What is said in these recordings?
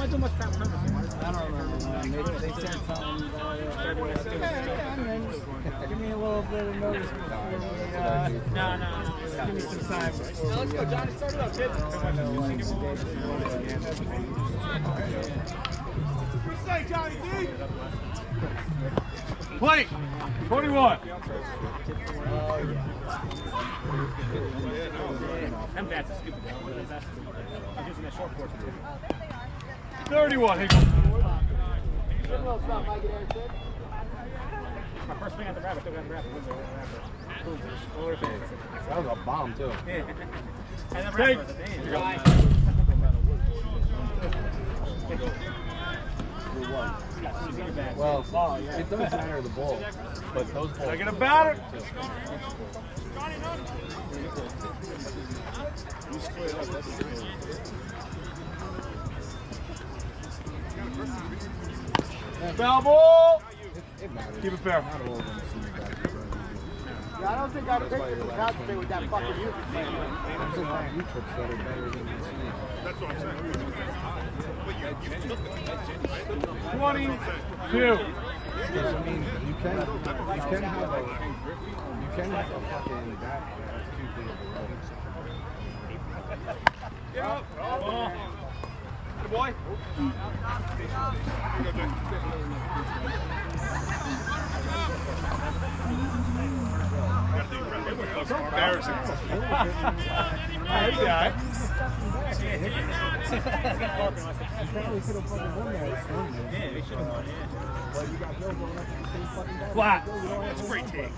I do much crap remember. I don't remember when they said something. Give me a little bit of notice before we. No. Give me some time before. Let's go, Johnny. Start it up, kid. Say, Johnny D. Play. 21. Oh yeah. Them bats are stupid. I'm using that short course. 31. Hinkle. My first swing at the rabbit, took it at the rabbit. That was a bomb, too. Yeah. And the rabbit was a Well, it does matter the ball, but those balls. I get a batter. Foul ball. It matters. Keep it fair. Not all of them see you guys. Yeah, I don't think I'd pick the concentrate with that fucking music playing. There's a lot of U-trips that are better than you see. That's what I'm saying. 22. Because, I mean, you can have a fucking bat that's 2 feet below. Good boy. Embarrassing. Hey, guy. Yeah, they should have won, yeah. Flat. That's a great take.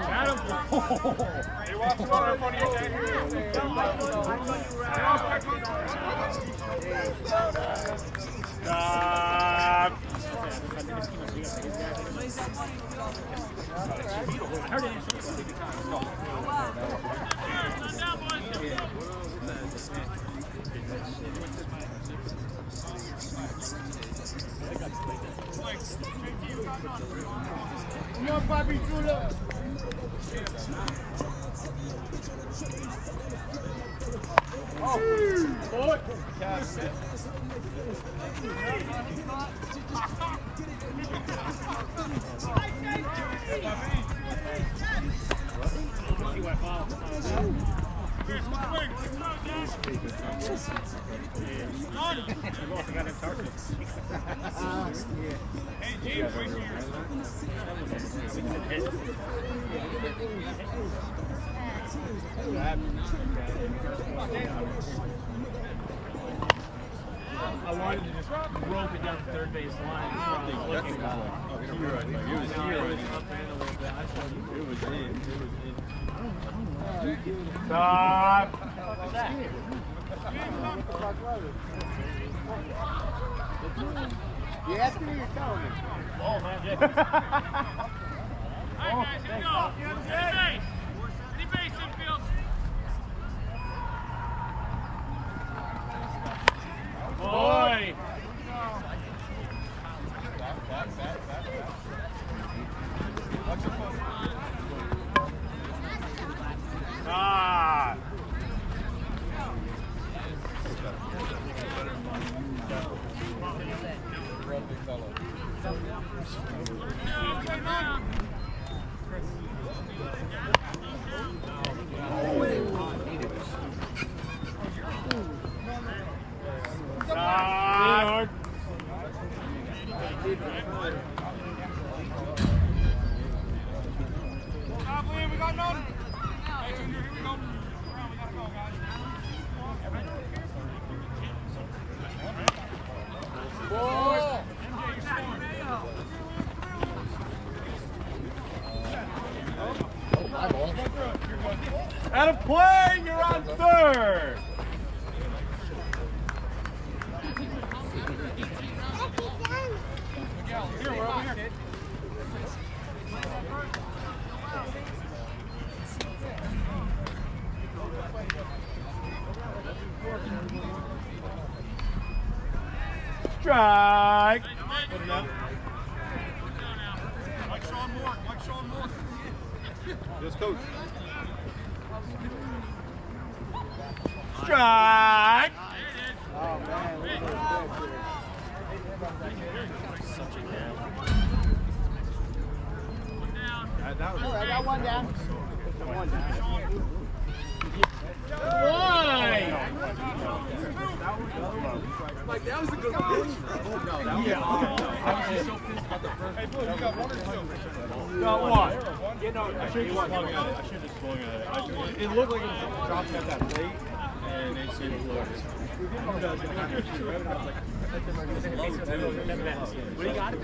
Adam. Hey, watch the water in front of you. Stop. Come on, Bobby Trula. Oh, boy. I wanted to just rope it down the third base line. Stop. You ask me or you're telling me? Oh, man. All right, guys, here we go. Any base infield. Boy. Ah. Stop. We got none. Hey, Junior, here we go. We gotta go, guys. Ball. Out of play, you're on third. Here, we're over here. Strike. Put it up. Yes, coach. Strike. Oh man, look at those Such a down. That was I got one down. One down. Why? Like that was a good pitch. Yeah. I was just so pissed about the first. Hey, boy, you got one or two? Got one. You know, I should have just swung at it. I should have just swung at it. It looked like it was dropping at that late, and they said it was. What do you got?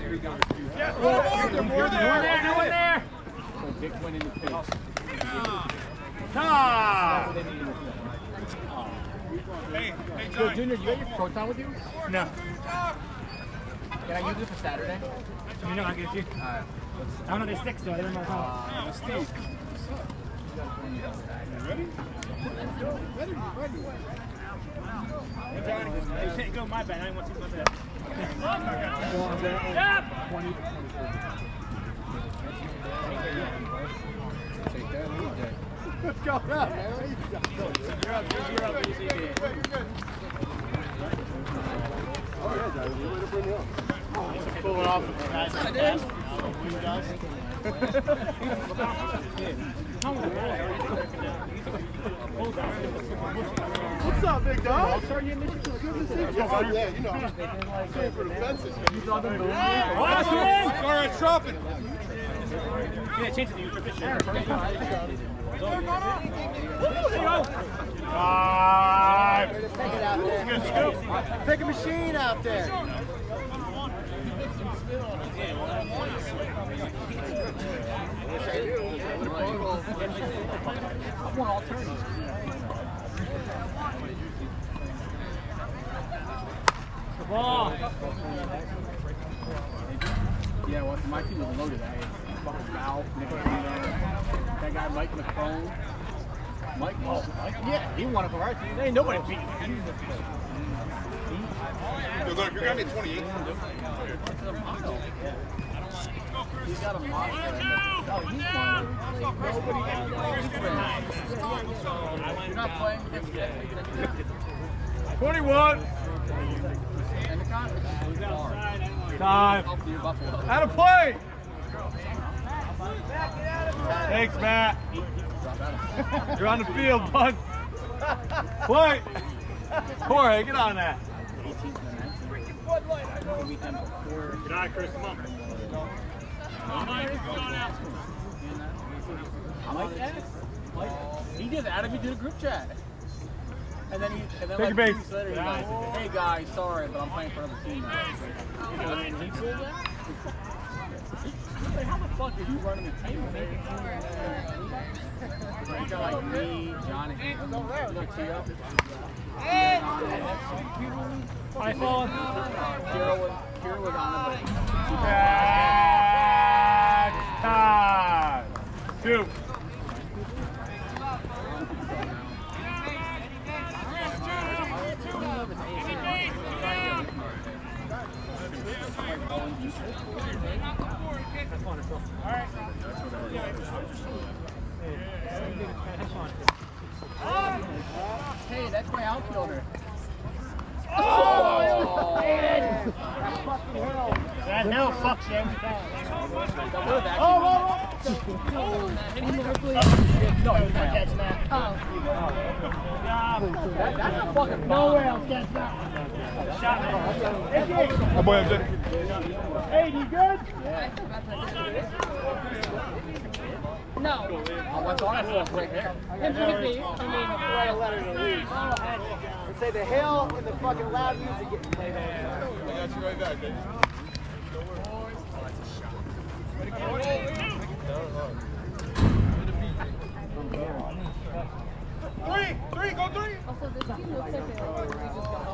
Yeah, More there. No one there. So Dick went in the face. Tom. Hey, Yo, Johnny. Junior, you got your proton with you? No. Can I use it for Saturday? You know I get you. Alright. I don't know they stick still. I don't know how. Steve. Ready? Johnny, hey, go my bad. I didn't want to see my bad. Yep. 20 to 24. Take that lead there. Let's go up, man. You're up, easy. Oh, yeah, Johnny. You way to bring me up. Pull it off. What's up, big dog? Good to see you. Oh, yeah, you know. I'm staying for the fences. You saw them moving? All right, drop it. Yeah, change it to you for this year. Take it out there. Good scoop. Take a machine out there. I want alternatives. The ball. Yeah, well, my team was loaded. I had fucking Ralph, Nick Arena, that guy Mike McCone. Mike, yeah, he won it for our team. There ain't nobody beat him. You're going to get 28. He's got a monster. No, he's fine. Nobody You're not playing with him yet. 21. And the conference is hard. Time. Up to your Buffalo. Out of play. Thanks, Matt. You're on the field, bud. Play. Jorge, get on that. 18th and 19th. The weekend before. Good eye, Chris. Come on. Mike asked. He just added me to the group chat. And then Take like a 2 base. weeks later, he's like, hey guys, sorry, but I'm playing for another team now. He said that? How the fuck are you running the team? You got like me, Johnny, Katia. High fall. Kira was on it. Time. 2. Hey, that's my outfielder. Oh! That hell fucks you every time. No, you can't catch that. That's a fucking nowhere else catch that. My boy MJ. Hey, you good? No. Oh, what's on it? Right here. It could be. I mean, Write a letter to leave. And say the hell and the fucking loud music getting played. I got you right back, baby. Three, go 3. also, this team looks like they just got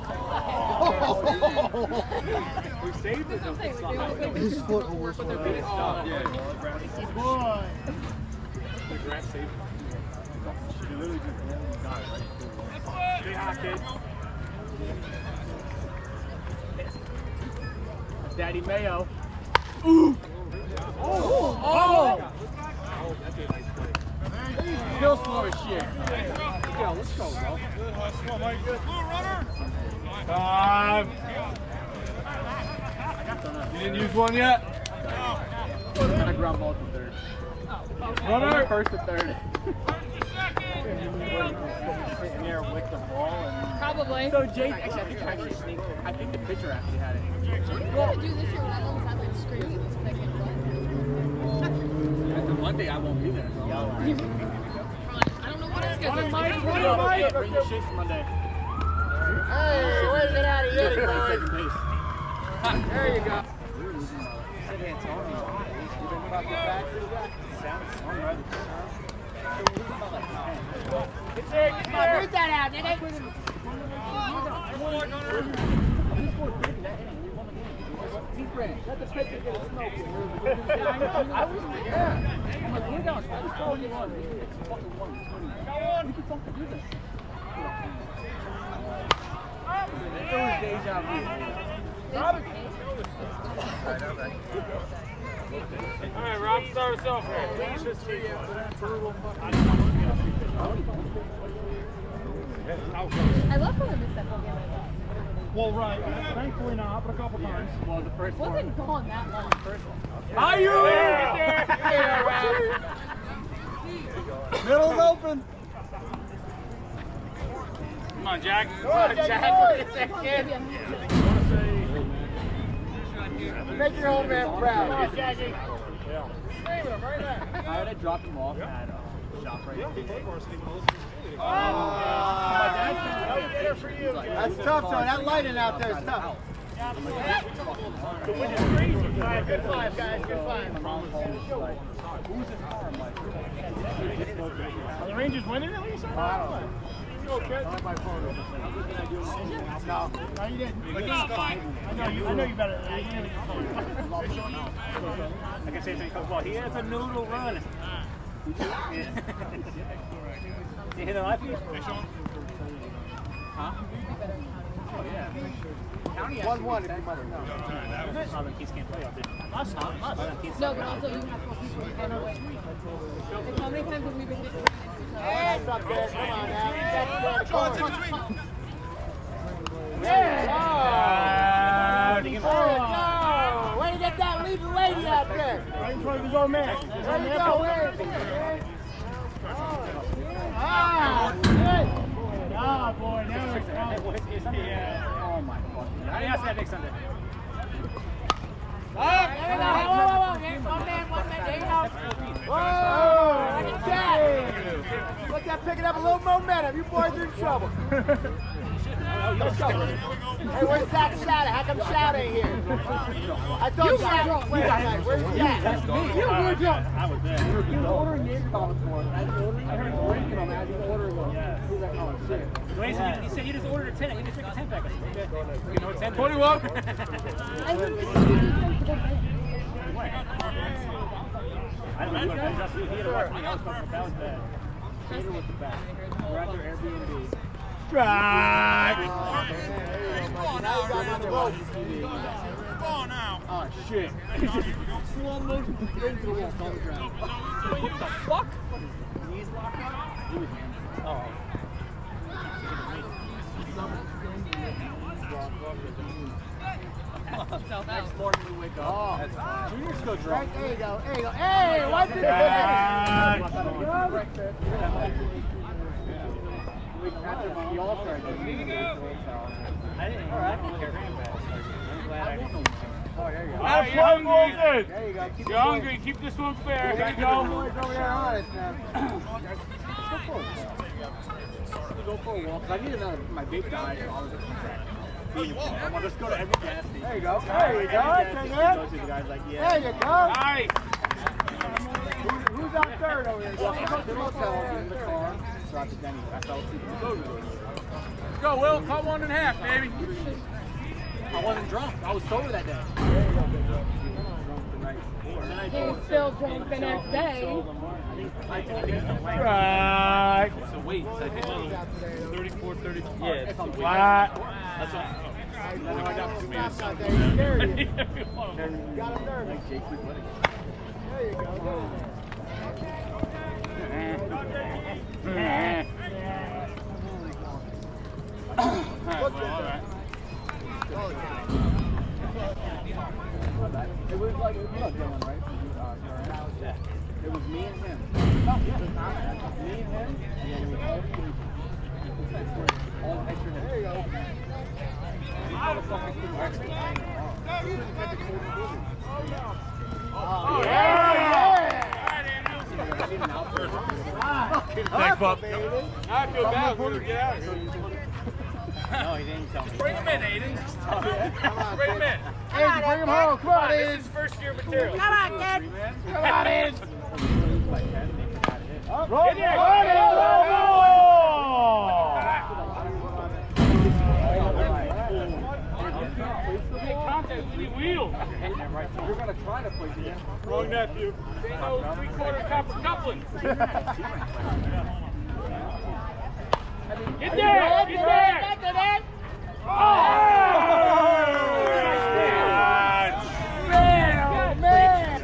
off. We saved it. That's what I'm saying. Like, they look like they His just foot work almost with their went base. out. Yeah. Boy. The grab saved. She literally just died, right? Stay hot, kid. Daddy Mayo. Ooh. Oh. Oh, that's a nice play. Good hustle. Come on, Mike. Good. Blue runner. Time. You didn't use one yet? I ground ball to third. Runner. First to third. Sitting there with the ball and. Probably. So Jake, I think the pitcher actually had it. What are you gonna do this year when I almost had like screaming because I can't run? After Monday, I won't be there. So. I don't know what it's gonna Mike, like. bring your shit for Monday. Hey, way to get out of here, boys. Second base. There you go. Come on, read that out, nigga. Let the pitcher get a smoke. I'm like, we're down. I just told you one. It's fucking 120. You can fucking do this. It was deja vu. All right, Rob, start us off I love how I missed that whole game. Well, right. Thankfully not, but a couple times. Well, the first one. Wasn't gone that long. Are you? Middle's open. Come on, Jack. Come on, Jack. Make your old man proud. Come on, Jackie. I had to drop him off at shop right now. That's tough, though. That lighting out there is tough. Good five, guys. Good five. Who's his car? I'm like, Are the Rangers winning at least? I No, you didn't. I know you better than that. I can say something comes well. He has a noodle run. You hit a life? huh? Oh, yeah. 1-1 if you must know. Southern Keys can't play out there. Must not. Must. No, but also you have 4 people who can't win. Like, how many times have we been disrespected? Hey, what's up, there? Come on now. That's the go. Way to get that leading lady out there. Right in front of his own man. There you go. Ah, good. Ah, boy. Now it's Oh my fucking God. He has to have next Sunday. There you go. Whoa. There's one man. There you go. Whoa. Look at that. Look at picking up a little momentum. You boys are in trouble. Hey, where's Zach Shadow? How come Shadow ain't here? I thought Shadow was tonight. Where's Zach? You were drunk. I was there. He was ordering game comics for us. I heard him drinking them as he was ordering them. He was like, oh shit. Dwayne said he said he just ordered a 10. He just took a 10 pack. I said, okay. You know what 10 is? 21. I literally did I don't know. He had to watch me. I was talking about balance bad. Peter was the best. We're at their Airbnb. Strike. Oh shit. He's just slow motion into the wall on the ground. What the fuck? Knees locked up? He was hammered. Oh. Next morning we wake up. Junior's still drunk. There you go. There you go. Hey, what's it? After the All-Star game, I didn't care. I'm glad I didn't. oh, there you go. Have fun, Bolton. There you go. Keep You're hungry. Keep this one fair. Here you go. boys over there honest now. Go for a walk. I need another. My vape died, so I was like, I'm gonna just go to every gas station. There you go. There you go. Every gas station, go to the guy's like, yeah. There you go. Nice. Who's on third over there? Well, I got the motel in the car. Got to Denny's. I fell asleep in the road. Let's go, Will. Cut 1 1/2, baby. I wasn't drunk. I was sober that day. He's still drunk the next day. Strike. So wait, so I think 34, 34. yeah, it's Flat. That's what. That's not there. He's scared you. Got him nervous. There you go. up. I feel bad. We're going to get out of here. No, he didn't tell me. Bring him in, Aiden. Bring him in. Aiden, bring him home. Come on, This Aiden. is first year material. Come on, kid. Come on, Aiden. Roll, Get there. Make contact with your wheel. You're going to try to push it. Wrong nephew. Ain't no three-quarter copper coupling. Get there! Get there! Oh! Man!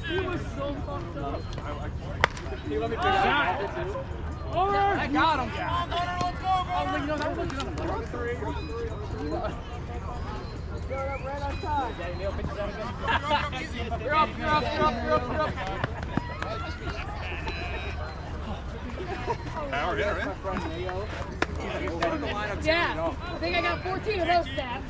He was so fucked up. He let me pick it up. Over! I got him. Let's go, Oh, you know, that was on the board. Right on time. You're up. Yeah, I think I got 14 of those stats.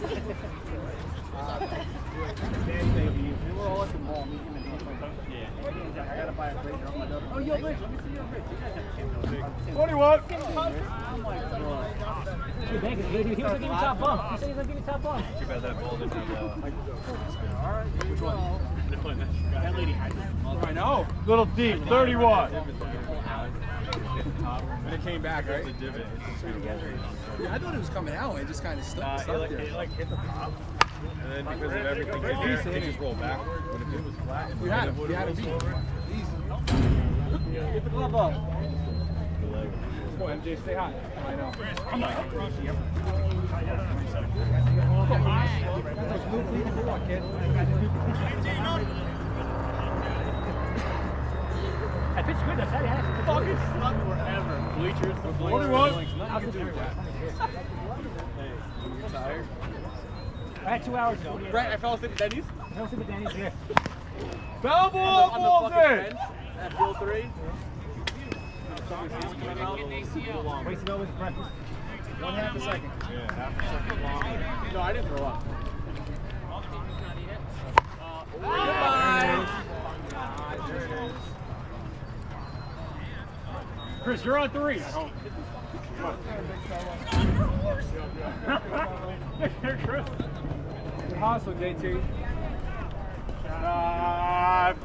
We were all at the mall. Me and the I gotta buy a razor. I'm like, oh, yo, Rich, let me see your Rich. You guys have champions. 21. Oh my God. He was gonna give me top bump. He said he was gonna give me top bump. Too bad that ball didn't have Which one? That lady had it. I know. Little deep, 31. And it came back, right? Yeah, I thought it was coming out. It just kind of stuck there. It hit the top. And then because of everything in there, it just rolled backward. But if it was flat, We had it beat. Easy. Get the glove up. Come on, MJ, stay hot. I know. I'm not. I pitched good. That's how you have to Fucking stuck forever. Bleachers. 41. I had 2 hours though. Brett, I fell asleep at Denny's. I don't see the Danny's here. Foul ball, On the balls fucking in. fence at Bill 3. Wasted over the breakfast. 1/2 a second. Yeah, half a second long. No, I didn't throw up. Goodbye. Chris, you're on 3. Chris. Good hustle, JT. Time.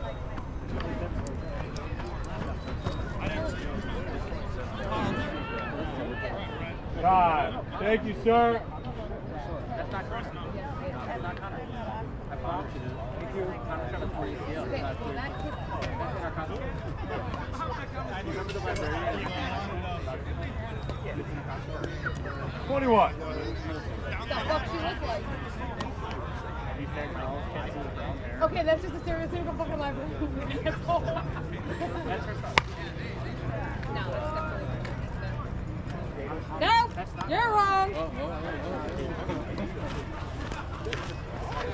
Thank you, sir. That's not Chris. That's not Connor. I promise you. Thank you. Connor's trying to pour you the Okay, well, that kid. That's in our costume. I remember the librarian. 21. What the fuck she look like? He said no. Can't see the brown hair. Okay, that's just a stereotypical fucking library. Asshole. That's her son. No, no, you're wrong.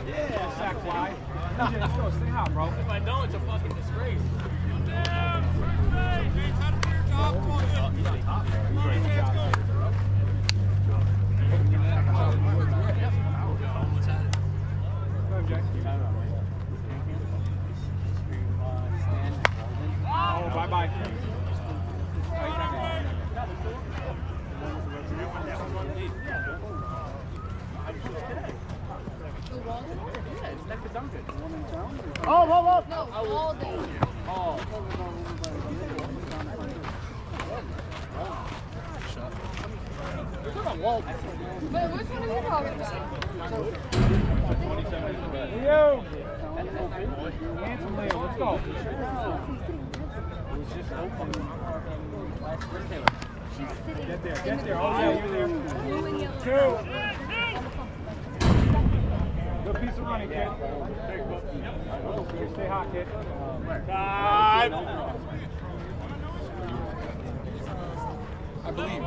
Yeah, sack fly. Let's go. Stay hot, bro. If I don't, it's a fucking disgrace. Oh, bye-bye. Yeah, it's next to Duncan. Oh. No, all day. Wait, which one are you talking about? Leo. Handsome Leo, let's go. Get there. Oh, yeah, you're there. 2. Good piece of running, kid. Stay hot, kid. Time. I believe.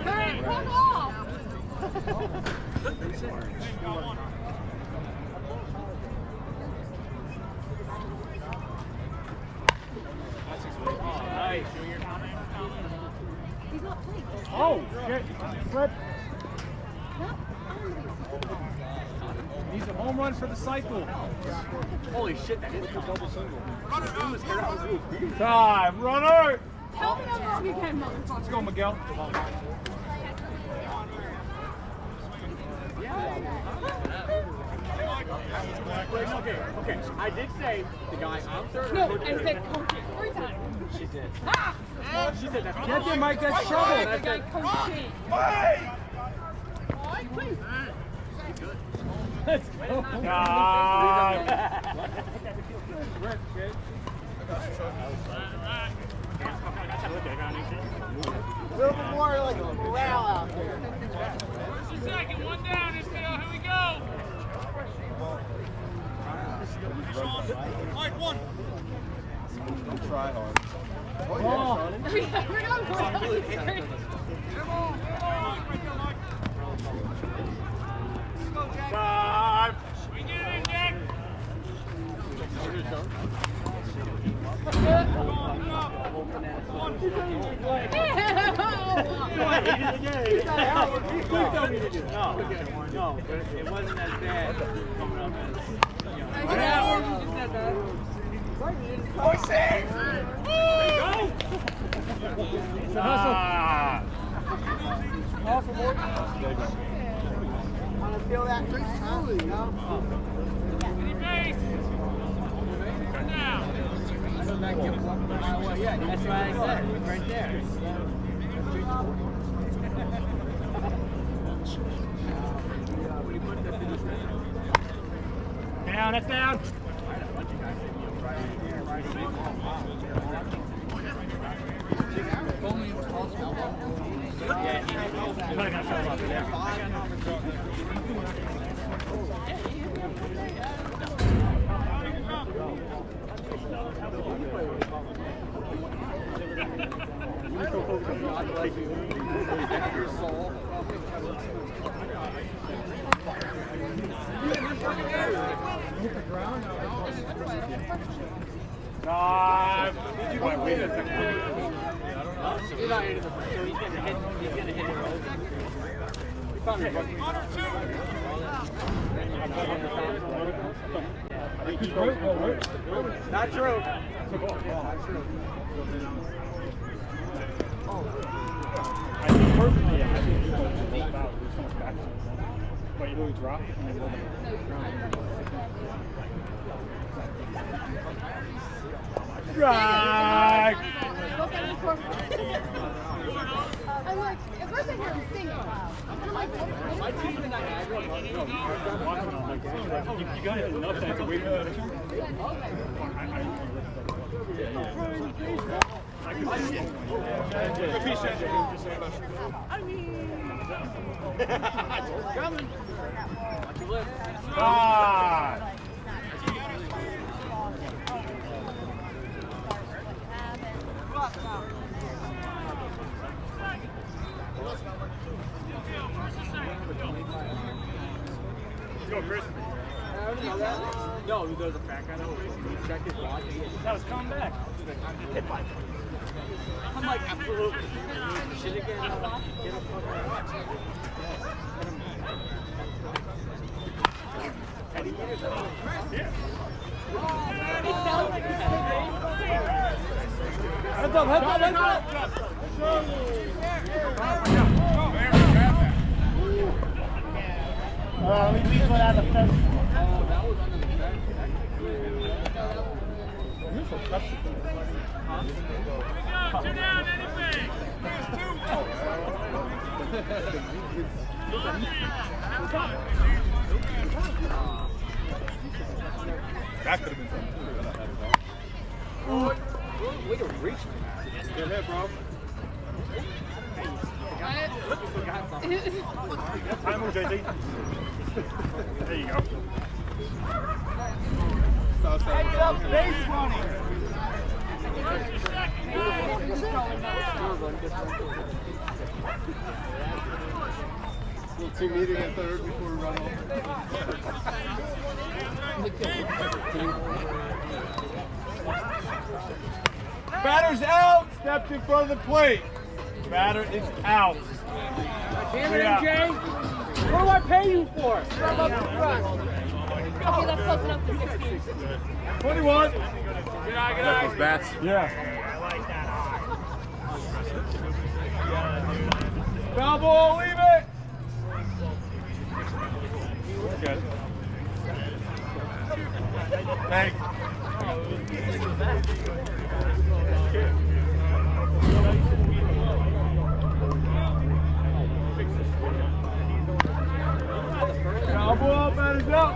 Hey, come off! Nice. He's not playing. Oh, shit. Flip. Not on He's at home. home run for the cycle. Holy shit, that is a double single. Time, runner. Tell me I'm wrong again, motherfucker. Let's go, Miguel. Okay. I did say the guy I'm third. No, I said coach it 3 times. She did. Ah! She said that. Get there, Mike. That's The trouble. guy coach it. Let's go. God. A little bit more like morale out there. Where's the second? One down, Isdale. Here we go. Mike, one. Try hard. We're going for it. Time. Swing it in, Jack. No, but it wasn't as bad coming up as, Want to feel that drink slowly, you know? Any base. Turn down. yeah, that's what I said, right there. Down, that's down. Time. Wait a second. He's not hitting the first, so he's gonna hit it over. He probably One or two. not true. I think perfectly. I think you go to the foul. There's so much back. But you really drop and then go Drag! I'm like, at first I hear him singing. And I'm like, My team in Niagara, You got it enough time to wait for that. Ah! Let's go, Chris. No, there's a fat guy over. He checked his watch. That was coming back. Hit by. I'm like, absolutely. Shit again. Get a fuck out. Heads up, heads up, heads up! We put out the fence. That was under the fence. Two down, anything. That could have been something. Way to reach. Good hit, bro. Time move, JT. There you go. Heads up, base running. Little team meeting at third before we run off. Batter's out. Stepped in front of the plate. Batter is out. Damn it, MJ! What do I pay you for? Step up the front. Okay, that's close enough to 16. 21. Good eye, good Those eye. bats. Yeah. Foul ball, leave it. Okay. Thanks. Foul ball, batters up.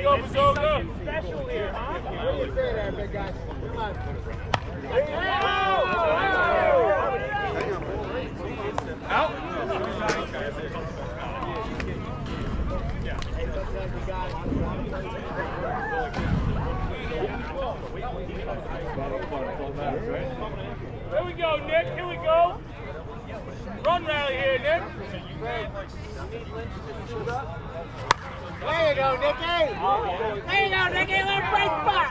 Go, Bazoga. What do you say there, big guy? Come on. Out. Here we go, Nick. Here we go. Run rally here, Nick. There you go, Nicky. There you go, Nicky. Little break spot.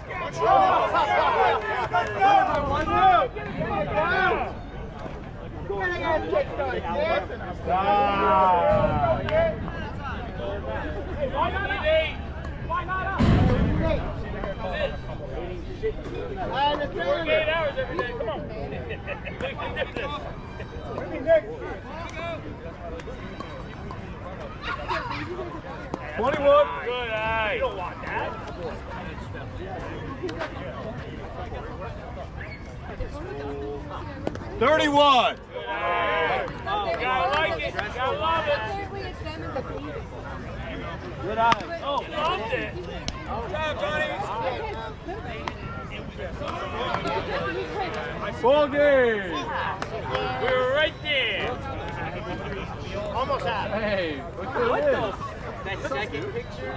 Why not up? Why not up? Work 8 hours every day. Come on. We can do this. 21. Good eye. You don't want that. 31. Good eye. You gotta like it. You gotta love it. Apparently it's them as a team. Good eye. Oh, loved it. Ball game. We were right there. Almost out. Hey, look at this. That second picture.